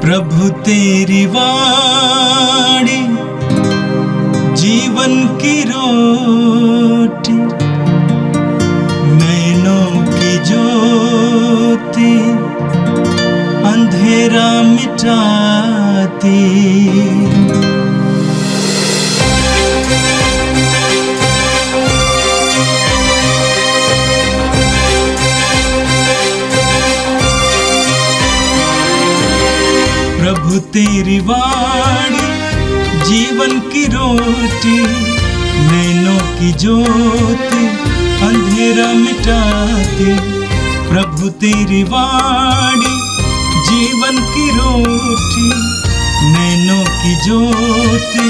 प्रभु तेरी वाणी जीवन की रोटी, नैनों की ज्योति अंधेरा मिटाती। प्रभु तेरी वाणी जीवन की रोटी, नैनों की ज्योति अंधेरा मिटाती। प्रभु तेरी वाणी जीवन की रोटी, नैनों की ज्योति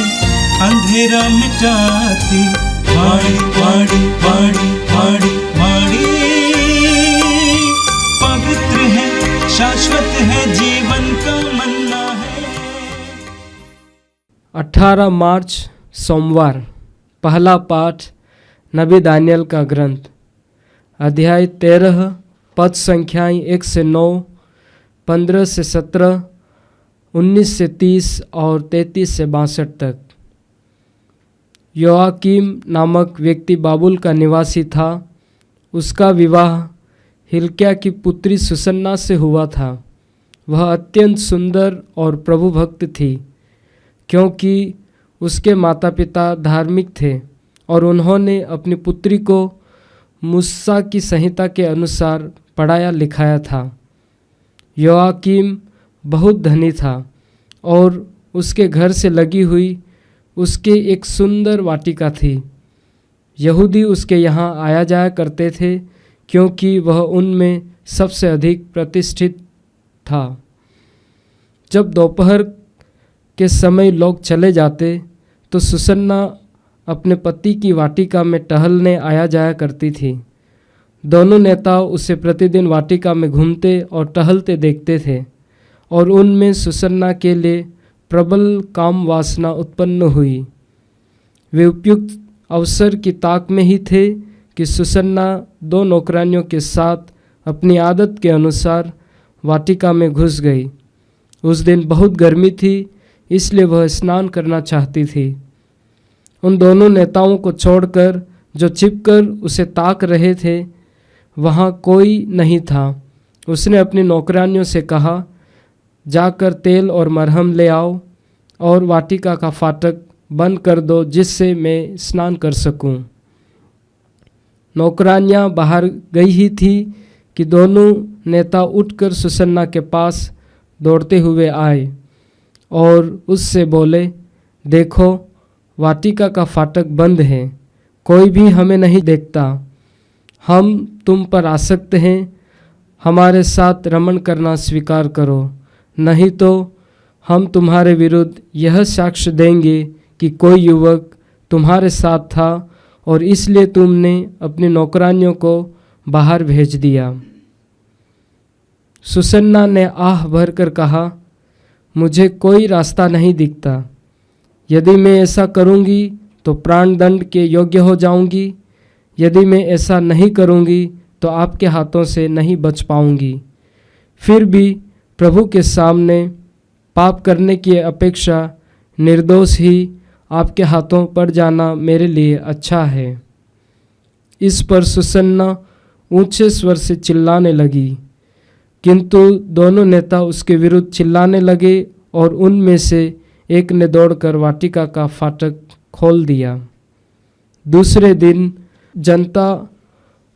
अंधेरा मिटाती। वाणी वाणी वाणी वाणी वाणी पवित्र है, शाश्वत है, जीवन का मन्ना है। 18 मार्च सोमवार। पहला पाठ नबी दानियल का ग्रंथ, अध्याय 13, पद संख्याएं 1 से 9, 15 से 17, 19 से 30 और 33 से 62 तक। योआकीम नामक व्यक्ति बाबुल का निवासी था। उसका विवाह हिल्किय्याह की पुत्री सुसन्ना से हुआ था। वह अत्यंत सुंदर और प्रभु भक्त थी, क्योंकि उसके माता पिता धार्मिक थे और उन्होंने अपनी पुत्री को मूसा की संहिता के अनुसार पढ़ाया लिखाया था। योआकीम बहुत धनी था और उसके घर से लगी हुई उसके एक सुंदर वाटिका थी। यहूदी उसके यहाँ आया जाया करते थे, क्योंकि वह उनमें सबसे अधिक प्रतिष्ठित था। जब दोपहर के समय लोग चले जाते तो सुसन्ना अपने पति की वाटिका में टहलने आया जाया करती थी। दोनों नेता उसे प्रतिदिन वाटिका में घूमते और टहलते देखते थे और उनमें सुसन्ना के लिए प्रबल काम वासना उत्पन्न हुई। वे उपयुक्त अवसर की ताक में ही थे कि सुसन्ना 2 नौकरानियों के साथ अपनी आदत के अनुसार वाटिका में घुस गई। उस दिन बहुत गर्मी थी, इसलिए वह स्नान करना चाहती थी। उन दोनों नेताओं को छोड़कर जो छिपकर उसे ताक रहे थे, वहाँ कोई नहीं था। उसने अपनी नौकरानियों से कहा, जाकर तेल और मरहम ले आओ और वाटिका का फाटक बंद कर दो, जिससे मैं स्नान कर सकूं। नौकरानियां बाहर गई ही थी कि दोनों नेता उठकर सुसन्ना के पास दौड़ते हुए आए और उससे बोले, देखो, वाटिका का फाटक बंद है, कोई भी हमें नहीं देखता। हम तुम पर आसक्त हैं, हमारे साथ रमण करना स्वीकार करो, नहीं तो हम तुम्हारे विरुद्ध यह साक्ष्य देंगे कि कोई युवक तुम्हारे साथ था और इसलिए तुमने अपनी नौकरानियों को बाहर भेज दिया। सुसन्ना ने आह भरकर कहा, मुझे कोई रास्ता नहीं दिखता। यदि मैं ऐसा करूंगी तो प्राणदंड के योग्य हो जाऊंगी। यदि मैं ऐसा नहीं करूंगी तो आपके हाथों से नहीं बच पाऊंगी। फिर भी प्रभु के सामने पाप करने की अपेक्षा निर्दोष ही आपके हाथों पड़ जाना मेरे लिए अच्छा है। इस पर सुसन्ना ऊंचे स्वर से चिल्लाने लगी, किंतु दोनों नेता उसके विरुद्ध चिल्लाने लगे और उनमें से एक ने दौड़कर वाटिका का फाटक खोल दिया। दूसरे दिन जनता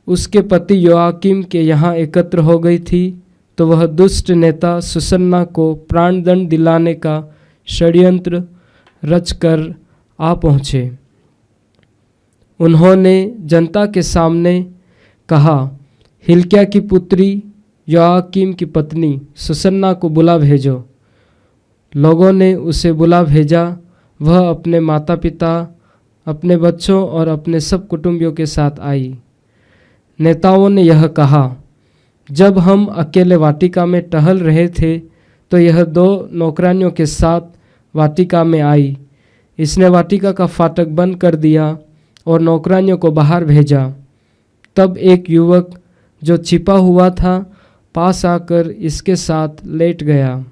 उसके पति योआकीम के यहाँ एकत्र हो गई थी, तो वह दुष्ट नेता सुसन्ना को प्राणदंड दिलाने का षड्यंत्र रचकर आ पहुँचे। उन्होंने जनता के सामने कहा, हिल्किय्याह की पुत्री योआकीम की पत्नी सुसन्ना को बुला भेजो। लोगों ने उसे बुला भेजा। वह अपने माता पिता, अपने बच्चों और अपने सब कुटुंबियों के साथ आई। नेताओं ने यह कहा, जब हम अकेले वाटिका में टहल रहे थे तो यह 2 नौकरानियों के साथ वाटिका में आई। इसने वाटिका का फाटक बंद कर दिया और नौकरानियों को बाहर भेजा। तब एक युवक जो छिपा हुआ था पास आकर इसके साथ लेट गया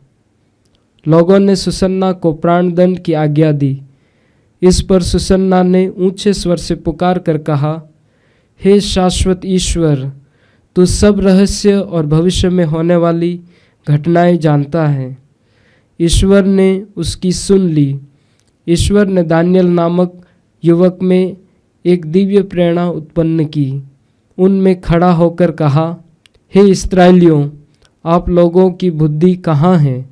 लोगों ने सुसन्ना को प्राणदंड की आज्ञा दी। इस पर सुसन्ना ने ऊंचे स्वर से पुकार कर कहा, हे शाश्वत ईश्वर, तू सब रहस्य और भविष्य में होने वाली घटनाएं जानता है। ईश्वर ने उसकी सुन ली। ईश्वर ने दानियल नामक युवक में एक दिव्य प्रेरणा उत्पन्न की। उनमें खड़ा होकर कहा, हे इस्राएलियों, आप लोगों की बुद्धि कहाँ है,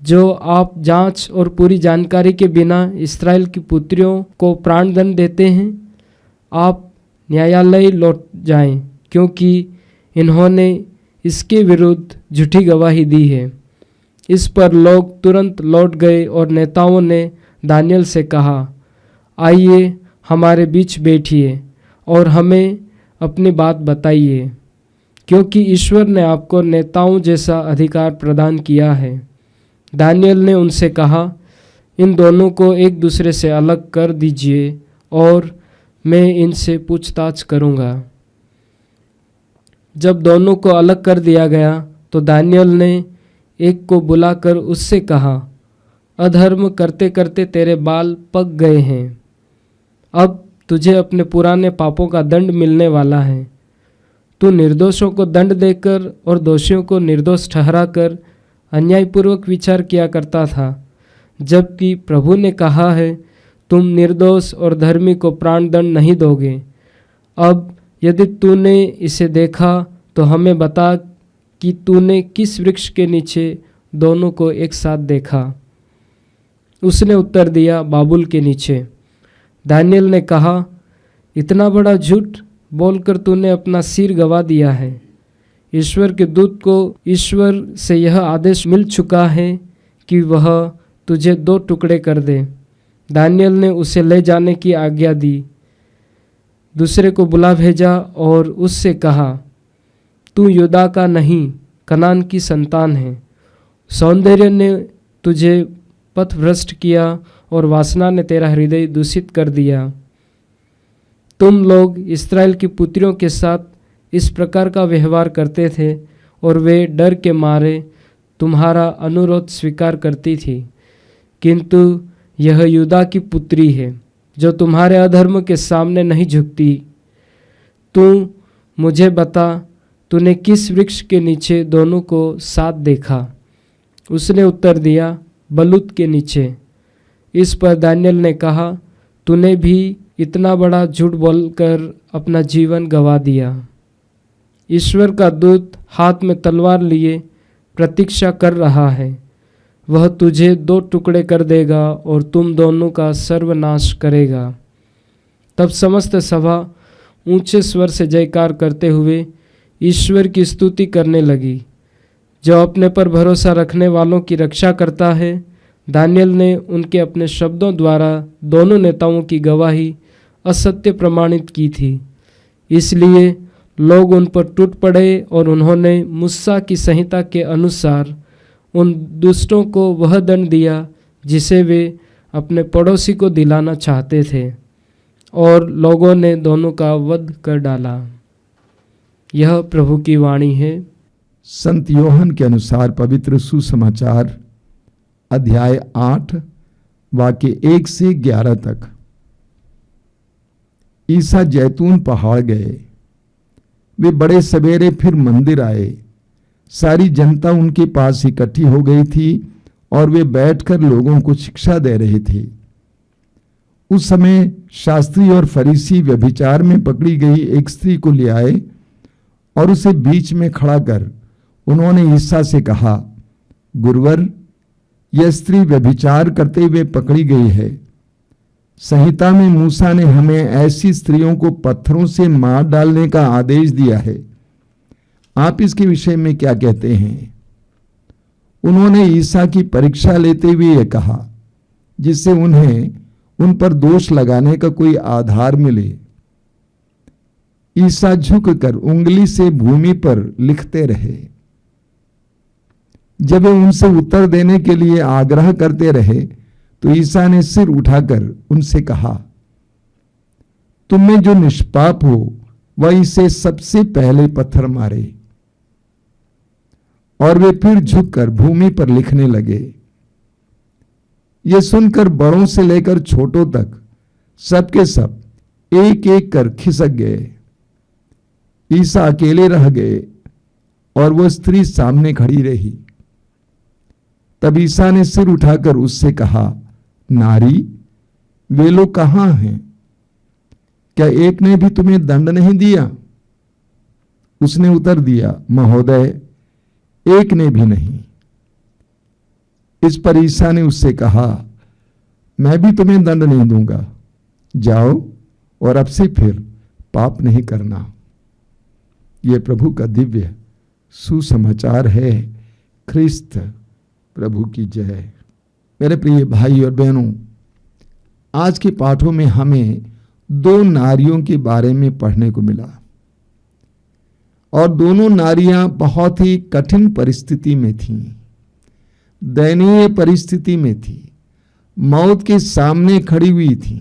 जो आप जांच और पूरी जानकारी के बिना इस्राएल की पुत्रियों को प्राणदंड देते हैं। आप न्यायालय लौट जाएं, क्योंकि इन्होंने इसके विरुद्ध झूठी गवाही दी है। इस पर लोग तुरंत लौट गए और नेताओं ने दानियल से कहा, आइए हमारे बीच बैठिए और हमें अपनी बात बताइए, क्योंकि ईश्वर ने आपको नेताओं जैसा अधिकार प्रदान किया है। दानियल ने उनसे कहा, इन दोनों को एक दूसरे से अलग कर दीजिए और मैं इनसे पूछताछ करूंगा। जब दोनों को अलग कर दिया गया तो दानियल ने एक को बुलाकर उससे कहा, अधर्म करते करते तेरे बाल पक गए हैं। अब तुझे अपने पुराने पापों का दंड मिलने वाला है। तू निर्दोषों को दंड देकर और दोषियों को निर्दोष ठहराकर अन्यायपूर्वक विचार किया करता था, जबकि प्रभु ने कहा है, तुम निर्दोष और धर्मी को प्राणदंड नहीं दोगे। अब यदि तूने इसे देखा तो हमें बता कि तूने किस वृक्ष के नीचे दोनों को एक साथ देखा। उसने उत्तर दिया, बाबुल के नीचे। दानियल ने कहा, इतना बड़ा झूठ बोलकर तूने अपना सिर गवा दिया है। ईश्वर के दूत को ईश्वर से यह आदेश मिल चुका है कि वह तुझे 2 टुकड़े कर दे। दानियल ने उसे ले जाने की आज्ञा दी। दूसरे को बुला भेजा और उससे कहा, तू यूदा का नहीं, कनान की संतान है। सौंदर्य ने तुझे पथभ्रष्ट किया और वासना ने तेरा हृदय दूषित कर दिया। तुम लोग इस्राएल की पुत्रियों के साथ इस प्रकार का व्यवहार करते थे और वे डर के मारे तुम्हारा अनुरोध स्वीकार करती थी, किंतु यह यूदा की पुत्री है जो तुम्हारे अधर्म के सामने नहीं झुकती। तू मुझे बता, तूने किस वृक्ष के नीचे दोनों को साथ देखा? उसने उत्तर दिया, बलूत के नीचे। इस पर दानियल ने कहा, तूने भी इतना बड़ा झूठ बोलकर अपना जीवन गंवा दिया। ईश्वर का दूत हाथ में तलवार लिए प्रतीक्षा कर रहा है। वह तुझे 2 टुकड़े कर देगा और तुम दोनों का सर्वनाश करेगा। तब समस्त सभा ऊंचे स्वर से जयकार करते हुए ईश्वर की स्तुति करने लगी, जो अपने पर भरोसा रखने वालों की रक्षा करता है। दानियल ने उनके अपने शब्दों द्वारा दोनों नेताओं की गवाही असत्य प्रमाणित की थी, इसलिए लोग उन पर टूट पड़े और उन्होंने मूसा की संहिता के अनुसार उन दुष्टों को वह दंड दिया जिसे वे अपने पड़ोसी को दिलाना चाहते थे, और लोगों ने दोनों का वध कर डाला। यह प्रभु की वाणी है। संत योहन के अनुसार पवित्र सुसमाचार अध्याय 8 वाक्य 1 से 11 तक। ईसा जैतून पहाड़ गए। वे बड़े सवेरे फिर मंदिर आए। सारी जनता उनके पास इकट्ठी हो गई थी और वे बैठकर लोगों को शिक्षा दे रहे थे। उस समय शास्त्री और फरीसी व्यभिचार में पकड़ी गई एक स्त्री को ले आए और उसे बीच में खड़ा कर उन्होंने ईसा से कहा, गुरुवर, यह स्त्री व्यभिचार करते हुए पकड़ी गई है। संहिता में मूसा ने हमें ऐसी स्त्रियों को पत्थरों से मार डालने का आदेश दिया है। आप इसके विषय में क्या कहते हैं? उन्होंने ईसा की परीक्षा लेते हुए यह कहा, जिससे उन्हें उन पर दोष लगाने का कोई आधार मिले। ईसा झुककर उंगली से भूमि पर लिखते रहे। जब वे उनसे उत्तर देने के लिए आग्रह करते रहे तो ईसा ने सिर उठाकर उनसे कहा, तुम में जो निष्पाप हो वह इसे सबसे पहले पत्थर मारे। और वे फिर झुककर भूमि पर लिखने लगे। ये सुनकर बड़ों से लेकर छोटों तक सबके सब एक एक कर खिसक गए। ईसा अकेले रह गए और वो स्त्री सामने खड़ी रही। तब ईसा ने सिर उठाकर उससे कहा, नारी, वे लोग कहां हैं? क्या एक ने भी तुम्हें दंड नहीं दिया? उसने उत्तर दिया, महोदय, एक ने भी नहीं। इस पर ईसा ने उससे कहा, मैं भी तुम्हें दंड नहीं दूंगा, जाओ और अब से फिर पाप नहीं करना। यह प्रभु का दिव्य सुसमाचार है। ख्रिस्त प्रभु की जय। मेरे प्रिय भाई और बहनों, आज के पाठों में हमें दो नारियों के बारे में पढ़ने को मिला और दोनों नारियां बहुत ही कठिन परिस्थिति में थीं, दयनीय परिस्थिति में थी, मौत के सामने खड़ी हुई थी।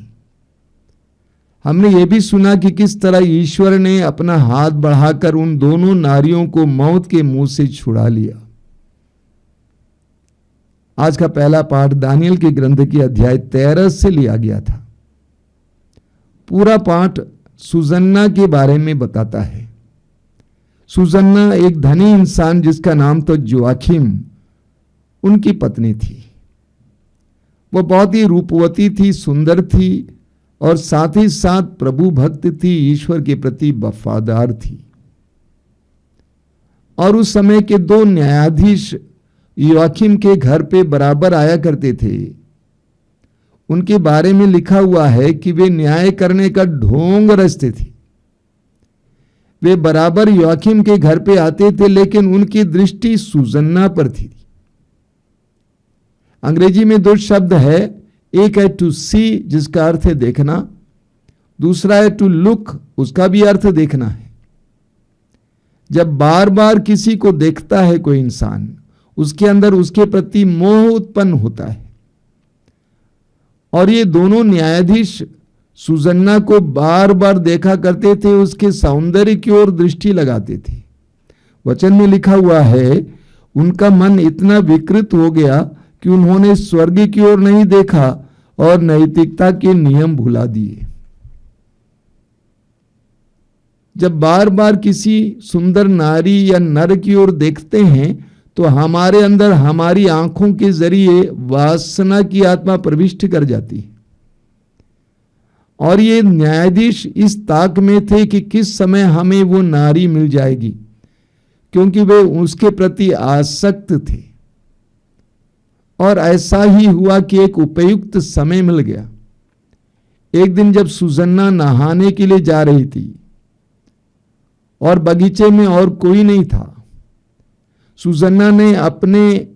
हमने ये भी सुना कि किस तरह ईश्वर ने अपना हाथ बढ़ाकर उन दोनों नारियों को मौत के मुंह से छुड़ा लिया। आज का पहला पाठ दानियल के ग्रंथ के अध्याय 13 से लिया गया था। पूरा पाठ सुसन्ना के बारे में बताता है। सुसन्ना एक धनी इंसान जिसका नाम तो जोआखिम उनकी पत्नी थी। वो बहुत ही रूपवती थी, सुंदर थी और साथ ही साथ प्रभु भक्त थी, ईश्वर के प्रति वफादार थी। और उस समय के दो न्यायाधीश योआखिम के घर पे बराबर आया करते थे। उनके बारे में लिखा हुआ है कि वे न्याय करने का ढोंग रचते थे। वे बराबर योआखिम के घर पे आते थे, लेकिन उनकी दृष्टि सुसन्ना पर थी। अंग्रेजी में दो शब्द है, एक है टू सी जिसका अर्थ है देखना, दूसरा है टू लुक, उसका भी अर्थ देखना है। जब बार बार किसी को देखता है कोई इंसान, उसके अंदर उसके प्रति मोह उत्पन्न होता है। और ये दोनों न्यायाधीश सुसन्ना को बार बार देखा करते थे, उसके सौंदर्य की ओर दृष्टि लगाते थे। वचन में लिखा हुआ है, उनका मन इतना विकृत हो गया कि उन्होंने स्वर्ग की ओर नहीं देखा और नैतिकता के नियम भुला दिए। जब बार बार किसी सुंदर नारी या नर की ओर देखते हैं तो हमारे अंदर हमारी आंखों के जरिए वासना की आत्मा प्रविष्ट कर जाती है। और ये न्यायाधीश इस ताक में थे कि किस समय हमें वो नारी मिल जाएगी, क्योंकि वे उसके प्रति आसक्त थे। और ऐसा ही हुआ कि एक उपयुक्त समय मिल गया। एक दिन जब सुसन्ना नहाने के लिए जा रही थी और बगीचे में और कोई नहीं था, सुसन्ना ने अपने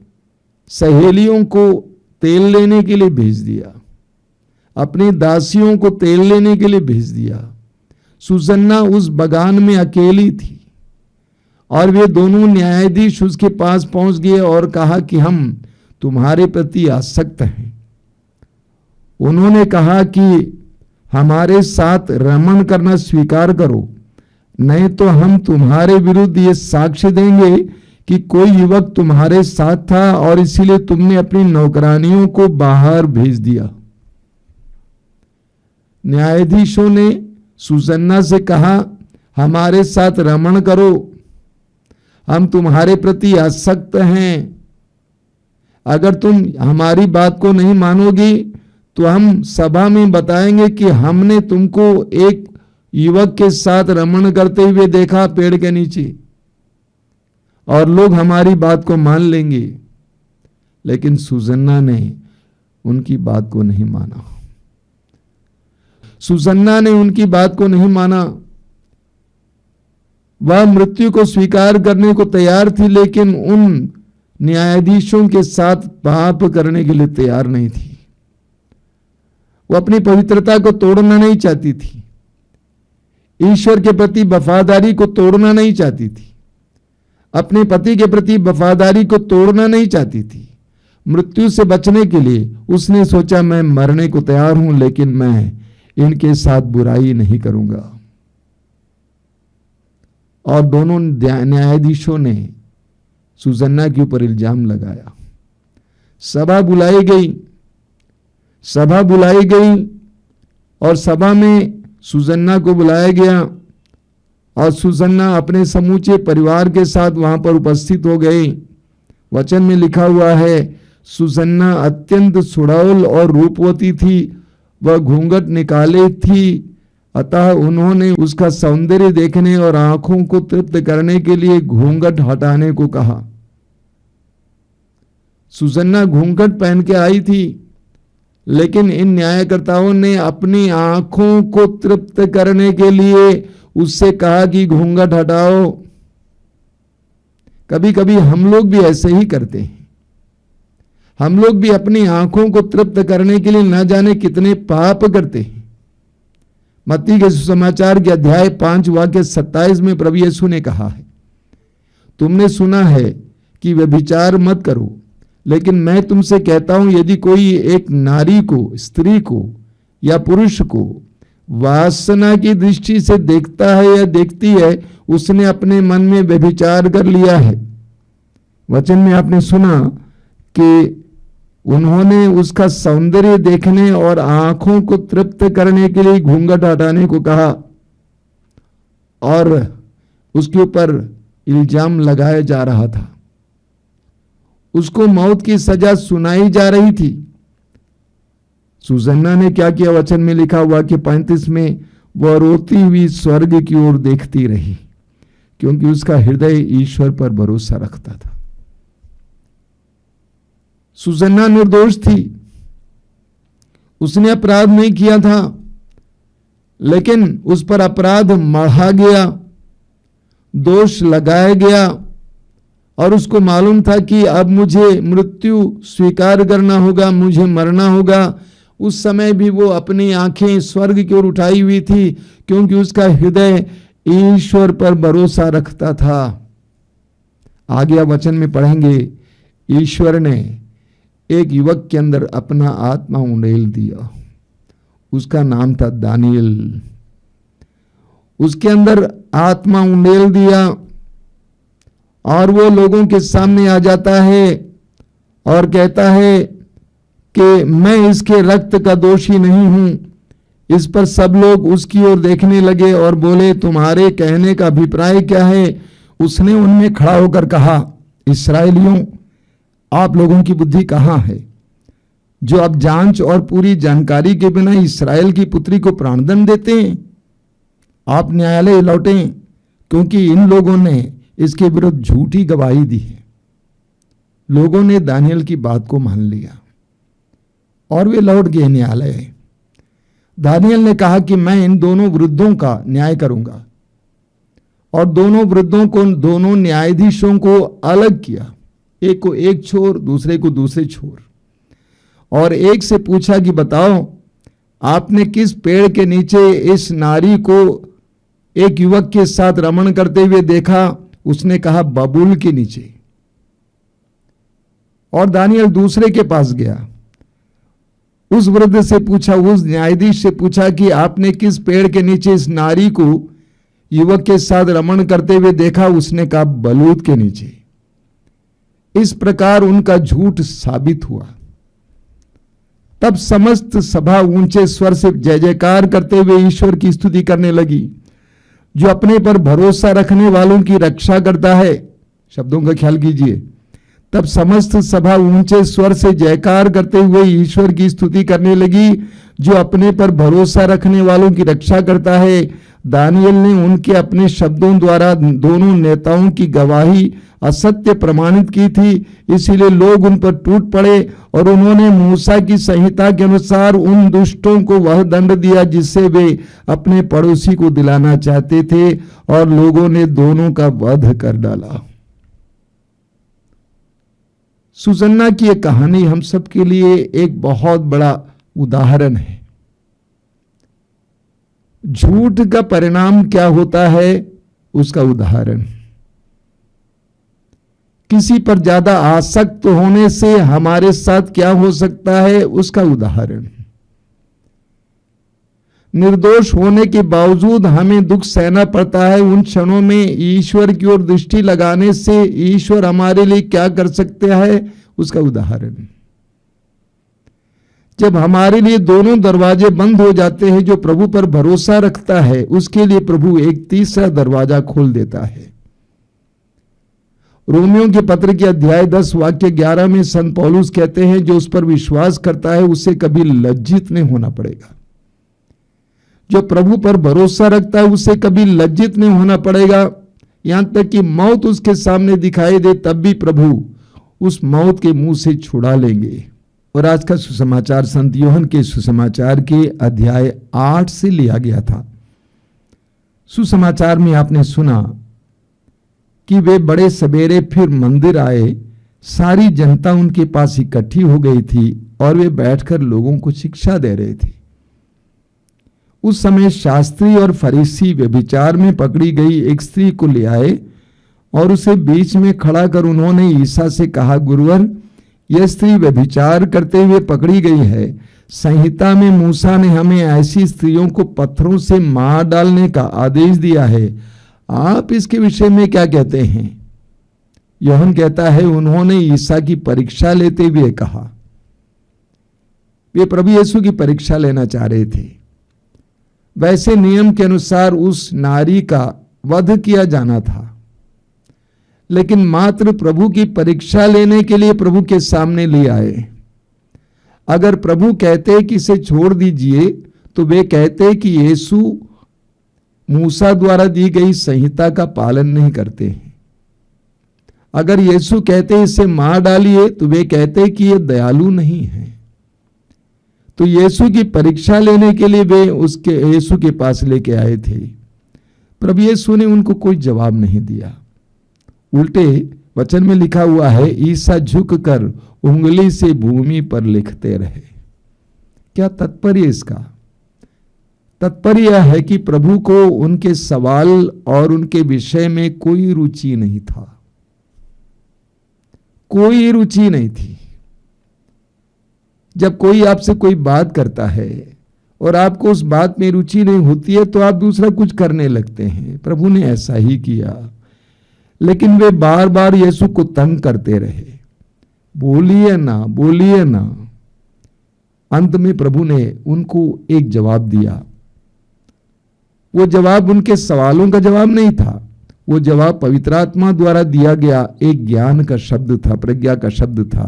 सहेलियों को तेल लेने के लिए भेज दिया, अपनी दासियों को तेल लेने के लिए भेज दिया। सुसन्ना उस बगान में अकेली थी और वे दोनों न्यायाधीश उसके पास पहुंच गए और कहा कि हम तुम्हारे प्रति आसक्त हैं। उन्होंने कहा कि हमारे साथ रमण करना स्वीकार करो, नहीं तो हम तुम्हारे विरुद्ध ये साक्ष्य देंगे कि कोई युवक तुम्हारे साथ था और इसीलिए तुमने अपनी नौकरानियों को बाहर भेज दिया। न्यायाधीशों ने सुसन्ना से कहा, हमारे साथ रमण करो, हम तुम्हारे प्रति आसक्त हैं। अगर तुम हमारी बात को नहीं मानोगी तो हम सभा में बताएंगे कि हमने तुमको एक युवक के साथ रमण करते हुए देखा पेड़ के नीचे, और लोग हमारी बात को मान लेंगे। लेकिन सुसन्ना ने उनकी बात को नहीं माना। सुसन्ना ने उनकी बात को नहीं माना। वह मृत्यु को स्वीकार करने को तैयार थी, लेकिन उन न्यायाधीशों के साथ पाप करने के लिए तैयार नहीं थी। वो अपनी पवित्रता को तोड़ना नहीं चाहती थी, ईश्वर के प्रति वफादारी को तोड़ना नहीं चाहती थी, अपने पति के प्रति वफादारी को तोड़ना नहीं चाहती थी। मृत्यु से बचने के लिए उसने सोचा, मैं मरने को तैयार हूं, लेकिन मैं इनके साथ बुराई नहीं करूंगा। और दोनों न्यायाधीशों ने सुसन्ना के ऊपर इल्जाम लगाया। सभा बुलाई गई सभा बुलाई गई और सभा में सुसन्ना को बुलाया गया और सुसन्ना अपने समूचे परिवार के साथ वहां पर उपस्थित हो गई। वचन में लिखा हुआ है, सुसन्ना अत्यंत सुडौल और रूपवती थी, वह घूंघट निकाले थी, अतः उन्होंने उसका सौंदर्य देखने और आंखों को तृप्त करने के लिए घूंघट हटाने को कहा। सुसन्ना घूंघट पहन के आई थी, लेकिन इन न्यायकर्ताओं ने अपनी आंखों को तृप्त करने के लिए उससे कहा कि घूंघट हटाओ। कभी कभी हम लोग भी ऐसे ही करते हैं। हम लोग भी अपनी आंखों को तृप्त करने के लिए न जाने कितने पाप करते हैं। मत्ती के सुसमाचार के अध्याय 5 वाक्य 27 में प्रभु यीशु ने कहा है, तुमने सुना है कि व्यभिचार मत करो, लेकिन मैं तुमसे कहता हूं यदि कोई एक नारी को, स्त्री को या पुरुष को वासना की दृष्टि से देखता है या देखती है, उसने अपने मन में व्यभिचार कर लिया है। वचन में आपने सुना कि उन्होंने उसका सौंदर्य देखने और आंखों को तृप्त करने के लिए घूंघट हटाने को कहा और उसके ऊपर इल्जाम लगाया जा रहा था। उसको मौत की सजा सुनाई जा रही थी। सुसन्ना ने क्या किया? वचन में लिखा हुआ कि 35 में वह रोती हुई स्वर्ग की ओर देखती रही, क्योंकि उसका हृदय ईश्वर पर भरोसा रखता था। सुसन्ना निर्दोष थी, उसने अपराध नहीं किया था, लेकिन उस पर अपराध मढ़ा गया, दोष लगाया गया और उसको मालूम था कि अब मुझे मृत्यु स्वीकार करना होगा, मुझे मरना होगा। उस समय भी वो अपनी आंखें स्वर्ग की ओर उठाई हुई थी, क्योंकि उसका हृदय ईश्वर पर भरोसा रखता था। आगे वचन में पढ़ेंगे, ईश्वर ने एक युवक के अंदर अपना आत्मा उंडेल दिया। उसका नाम था दानियल। उसके अंदर आत्मा उंडेल दिया और वो लोगों के सामने आ जाता है और कहता है कि मैं इसके रक्त का दोषी नहीं हूं। इस पर सब लोग उसकी ओर देखने लगे और बोले, तुम्हारे कहने का अभिप्राय क्या है? उसने उनमें खड़ा होकर कहा, इस्राएलियों, आप लोगों की बुद्धि कहां है, जो अब जांच और पूरी जानकारी के बिना इस्राएल की पुत्री को प्राणदंड देते हैं? आप न्यायालय लौटें, क्योंकि इन लोगों ने इसके विरुद्ध झूठी गवाही दी है। लोगों ने दानियल की बात को मान लिया और वे लौट गए न्यायालय। दानियल ने कहा कि मैं इन दोनों वृद्धों का न्याय करूंगा, और दोनों वृद्धों को, दोनों न्यायाधीशों को अलग किया, एक को एक छोर, दूसरे को दूसरे छोर, और एक से पूछा कि बताओ, आपने किस पेड़ के नीचे इस नारी को एक युवक के साथ रमण करते हुए देखा? उसने कहा, बबूल के नीचे। और दानियल दूसरे के पास गया, उस वृद्ध से पूछा, उस न्यायाधीश से पूछा कि आपने किस पेड़ के नीचे इस नारी को युवक के साथ रमण करते हुए देखा? उसने कहा, बलूत के नीचे। इस प्रकार उनका झूठ साबित हुआ। तब समस्त सभा ऊंचे स्वर से जय जयकार करते हुए ईश्वर की स्तुति करने लगी, जो अपने पर भरोसा रखने वालों की रक्षा करता है। शब्दों का ख्याल कीजिए। तब समस्त सभा ऊंचे स्वर से जयकार करते हुए ईश्वर की स्तुति करने लगी, जो अपने पर भरोसा रखने वालों की रक्षा करता है। दानियल ने उनके अपने शब्दों द्वारा दोनों नेताओं की गवाही असत्य प्रमाणित की थी, इसीलिए लोग उन पर टूट पड़े और उन्होंने मूसा की संहिता के अनुसार उन दुष्टों को वह दंड दिया जिससे वे अपने पड़ोसी को दिलाना चाहते थे, और लोगों ने दोनों का वध कर डाला। सुसन्ना की एक कहानी हम सबके लिए एक बहुत बड़ा उदाहरण है। झूठ का परिणाम क्या होता है उसका उदाहरण। किसी पर ज्यादा आसक्त होने से हमारे साथ क्या हो सकता है उसका उदाहरण। निर्दोष होने के बावजूद हमें दुख सहना पड़ता है, उन क्षणों में ईश्वर की ओर दृष्टि लगाने से ईश्वर हमारे लिए क्या कर सकते हैं उसका उदाहरण। जब हमारे लिए दोनों दरवाजे बंद हो जाते हैं, जो प्रभु पर भरोसा रखता है उसके लिए प्रभु एक तीसरा दरवाजा खोल देता है। रोमियों के पत्र के अध्याय 10 वाक्य 11 में संत पौलुस कहते हैं, जो उस पर विश्वास करता है उसे कभी लज्जित नहीं होना पड़ेगा। जो प्रभु पर भरोसा रखता है उसे कभी लज्जित नहीं होना पड़ेगा। यहां तक कि मौत उसके सामने दिखाई दे तब भी प्रभु उस मौत के मुंह से छुड़ा लेंगे। और आज का सुसमाचार संत यूहन्ना के सुसमाचार के अध्याय 8 से लिया गया था। सुसमाचार में आपने सुना कि वे बड़े सवेरे फिर मंदिर आए, सारी जनता उनके पास इकट्ठी हो गई थी और वे बैठकर लोगों को शिक्षा दे रहे थे। उस समय शास्त्री और फरीसी व्यभिचार में पकड़ी गई एक स्त्री को ले आए और उसे बीच में खड़ा कर उन्होंने ईसा से कहा, गुरुवर, यह स्त्री व्यभिचार करते हुए पकड़ी गई है। संहिता में मूसा ने हमें ऐसी स्त्रियों को पत्थरों से मार डालने का आदेश दिया है। आप इसके विषय में क्या कहते हैं? यूहन्ना कहता है, उन्होंने ईसा की परीक्षा लेते हुए कहा। वे प्रभु यीशु की परीक्षा लेना चाह रहे थे। वैसे नियम के अनुसार उस नारी का वध किया जाना था, लेकिन मात्र प्रभु की परीक्षा लेने के लिए प्रभु के सामने ले आए। अगर प्रभु कहते कि इसे छोड़ दीजिए तो वे कहते कि यीशु मूसा द्वारा दी गई संहिता का पालन नहीं करते हैं। अगर यीशु कहते इसे मार डालिए तो वे कहते कि ये दयालु नहीं है। तो यीशु की परीक्षा लेने के लिए वे उसके यीशु के पास लेके आए थे। प्रभु यीशु ने उनको कोई जवाब नहीं दिया। उल्टे वचन में लिखा हुआ है, ईसा झुककर उंगली से भूमि पर लिखते रहे। क्या तात्पर्य इसका? तात्पर्य यह है कि प्रभु को उनके सवाल और उनके विषय में कोई रुचि नहीं था, कोई रुचि नहीं थी। जब कोई आपसे कोई बात करता है और आपको उस बात में रुचि नहीं होती है तो आप दूसरा कुछ करने लगते हैं। प्रभु ने ऐसा ही किया, लेकिन वे बार बार यीशु को तंग करते रहे, बोलिए ना, बोलिए ना। अंत में प्रभु ने उनको एक जवाब दिया। वो जवाब उनके सवालों का जवाब नहीं था, वो जवाब पवित्र आत्मा द्वारा दिया गया एक ज्ञान का शब्द था, प्रज्ञा का शब्द था।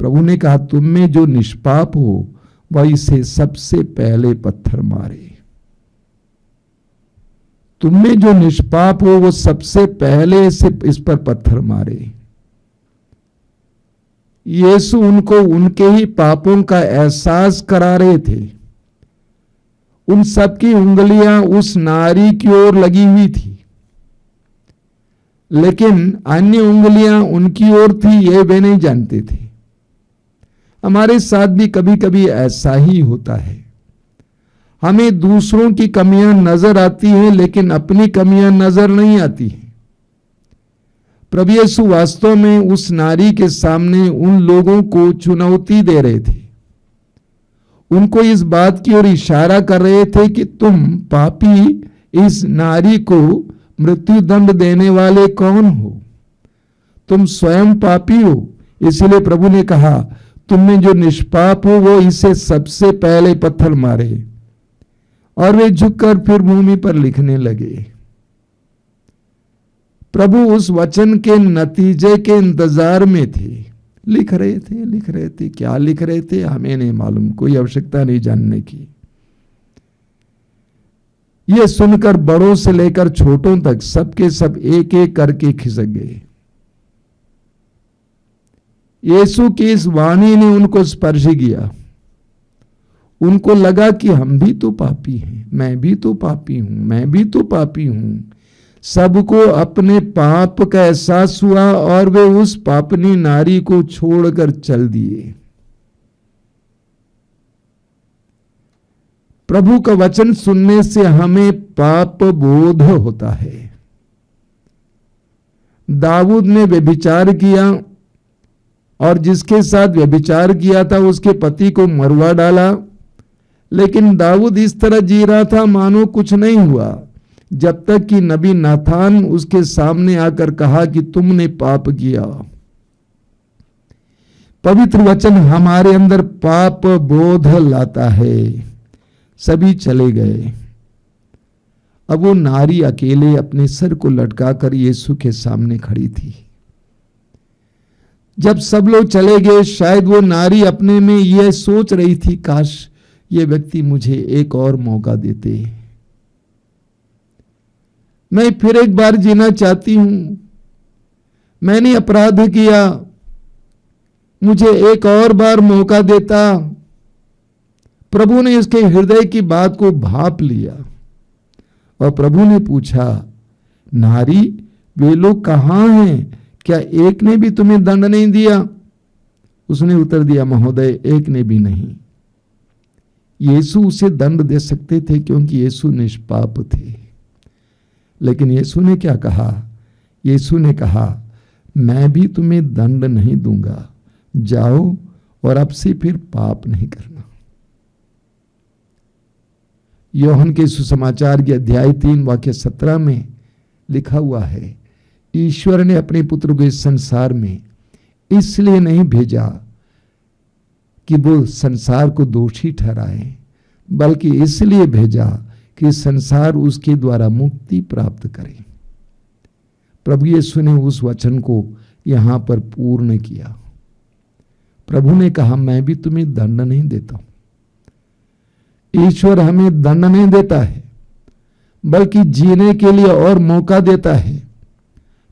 प्रभु ने कहा, तुम में जो निष्पाप हो वह इसे सबसे पहले पत्थर मारे। तुम में जो निष्पाप हो वो सबसे पहले इस पर पत्थर मारे। यीशु उनको उनके ही पापों का एहसास करा रहे थे। उन सबकी उंगलियां उस नारी की ओर लगी हुई थी, लेकिन अन्य उंगलियां उनकी ओर थी, ये वे नहीं जानते थे। हमारे साथ भी कभी कभी ऐसा ही होता है। हमें दूसरों की कमियां नजर आती हैं, लेकिन अपनी कमियां नजर नहीं आती हैं। प्रभु यीशु वास्तव में उस नारी के सामने उन लोगों को चुनौती दे रहे थे। उनको इस बात की ओर इशारा कर रहे थे कि तुम पापी इस नारी को मृत्यु दंड देने वाले कौन हो? तुम स्वयं पापी हो। इसलिए प्रभु ने कहा, तुम में जो निष्पाप हो वो इसे सबसे पहले पत्थर मारे। और वे झुककर फिर भूमि पर लिखने लगे। प्रभु उस वचन के नतीजे के इंतजार में थे। लिख रहे थे। क्या लिख रहे थे हमें नहीं मालूम, कोई आवश्यकता नहीं जानने की। ये सुनकर बड़ों से लेकर छोटों तक सबके सब एक एक करके खिसक गए। यीशु की इस वाणी ने उनको स्पर्श किया। उनको लगा कि हम भी तो पापी हैं, मैं भी तो पापी हूं, मैं भी तो पापी हूं। सबको अपने पाप का एहसास हुआ और वे उस पापनी नारी को छोड़कर चल दिए। प्रभु का वचन सुनने से हमें पाप बोध होता है। दाऊद ने व्यभिचार किया और जिसके साथ व्यभिचार किया था उसके पति को मरवा डाला, लेकिन दाऊद इस तरह जी रहा था मानो कुछ नहीं हुआ, जब तक कि नबी नाथान उसके सामने आकर कहा कि तुमने पाप किया। पवित्र वचन हमारे अंदर पाप बोध लाता है। सभी चले गए। अब वो नारी अकेले अपने सर को लटकाकर यीशु के सामने खड़ी थी। जब सब लोग चले गए, शायद वो नारी अपने में यह सोच रही थी, काश ये व्यक्ति मुझे एक और मौका देते, मैं फिर एक बार जीना चाहती हूं, मैंने अपराध किया, मुझे एक और बार मौका देता। प्रभु ने इसके हृदय की बात को भांप लिया और प्रभु ने पूछा, नारी, वे लोग कहां हैं? क्या एक ने भी तुम्हें दंड नहीं दिया? उसने उत्तर दिया, महोदय, एक ने भी नहीं। यीशु उसे दंड दे सकते थे क्योंकि यीशु निष्पाप थे। लेकिन यीशु ने क्या कहा? यीशु ने कहा, मैं भी तुम्हें दंड नहीं दूंगा, जाओ और अब से फिर पाप नहीं करना। यूहन्ना के सुसमाचार के अध्याय 3 वाक्य 17 में लिखा हुआ है, ईश्वर ने अपने पुत्र को इस संसार में इसलिए नहीं भेजा कि वो संसार को दोषी ठहराए, बल्कि इसलिए भेजा कि संसार उसके द्वारा मुक्ति प्राप्त करे। प्रभु यीशु ने उस वचन को यहां पर पूर्ण किया। प्रभु ने कहा, मैं भी तुम्हें दंड नहीं देता हूं। ईश्वर हमें दंड नहीं देता है, बल्कि जीने के लिए और मौका देता है।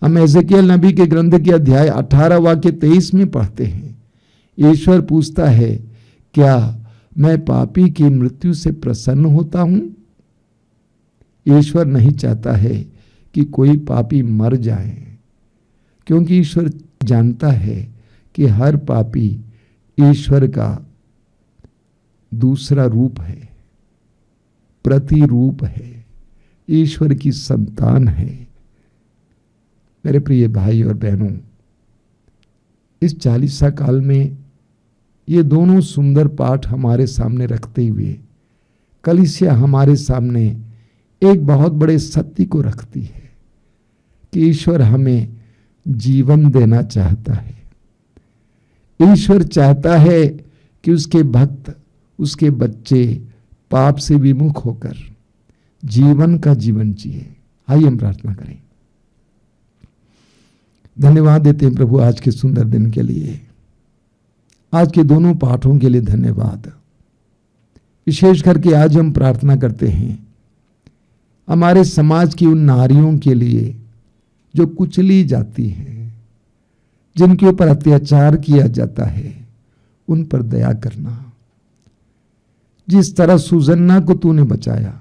हम एजेकियल नबी के ग्रंथ के अध्याय 18 वाक्य 23 में पढ़ते हैं। ईश्वर पूछता है, क्या मैं पापी की मृत्यु से प्रसन्न होता हूं? ईश्वर नहीं चाहता है कि कोई पापी मर जाए, क्योंकि ईश्वर जानता है कि हर पापी ईश्वर का दूसरा रूप है, प्रतिरूप है, ईश्वर की संतान है। मेरे प्रिय भाई और बहनों, इस 40 काल में ये दोनों सुंदर पाठ हमारे सामने रखते हुए कलीसिया हमारे सामने एक बहुत बड़े सत्य को रखती है कि ईश्वर हमें जीवन देना चाहता है। ईश्वर चाहता है कि उसके भक्त, उसके बच्चे पाप से विमुख होकर जीवन का जीवन जिए। आइए हम प्रार्थना करें। धन्यवाद देते हैं प्रभु आज के सुंदर दिन के लिए, आज के दोनों पाठों के लिए धन्यवाद। विशेष करके आज हम प्रार्थना करते हैं हमारे समाज की उन नारियों के लिए जो कुचली जाती हैं, जिनके ऊपर अत्याचार किया जाता है, उन पर दया करना। जिस तरह सुजन्ना को तूने बचाया,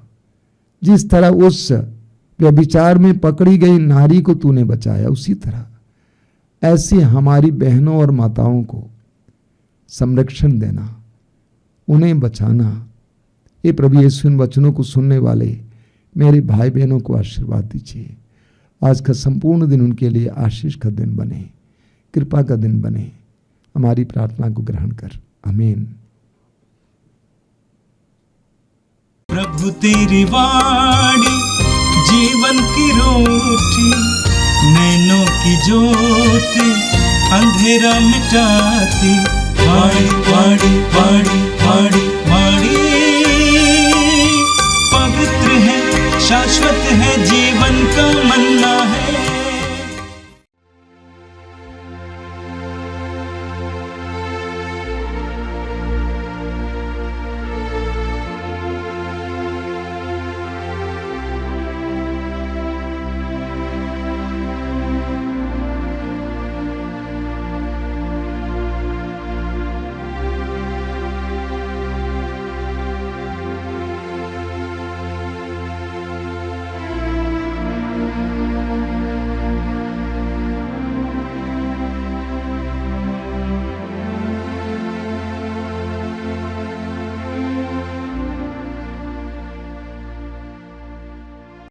जिस तरह उस व्यभिचार में पकड़ी गई नारी को तूने बचाया, उसी तरह ऐसी हमारी बहनों और माताओं को संरक्षण देना, उन्हें बचाना। ये प्रभु यीशु इन वचनों को सुनने वाले मेरे भाई बहनों को आशीर्वाद दीजिए। आज का संपूर्ण दिन उनके लिए आशीष का दिन बने, कृपा का दिन बने। हमारी प्रार्थना को ग्रहण कर, आमीन। प्रभु तेरी वाणी जीवन की रोटी, नैनों की ज्योति अंधेरा मिटाती। वाणी वाणी वाणी वाणी वाणी पवित्र है, शाश्वत है, जीवन का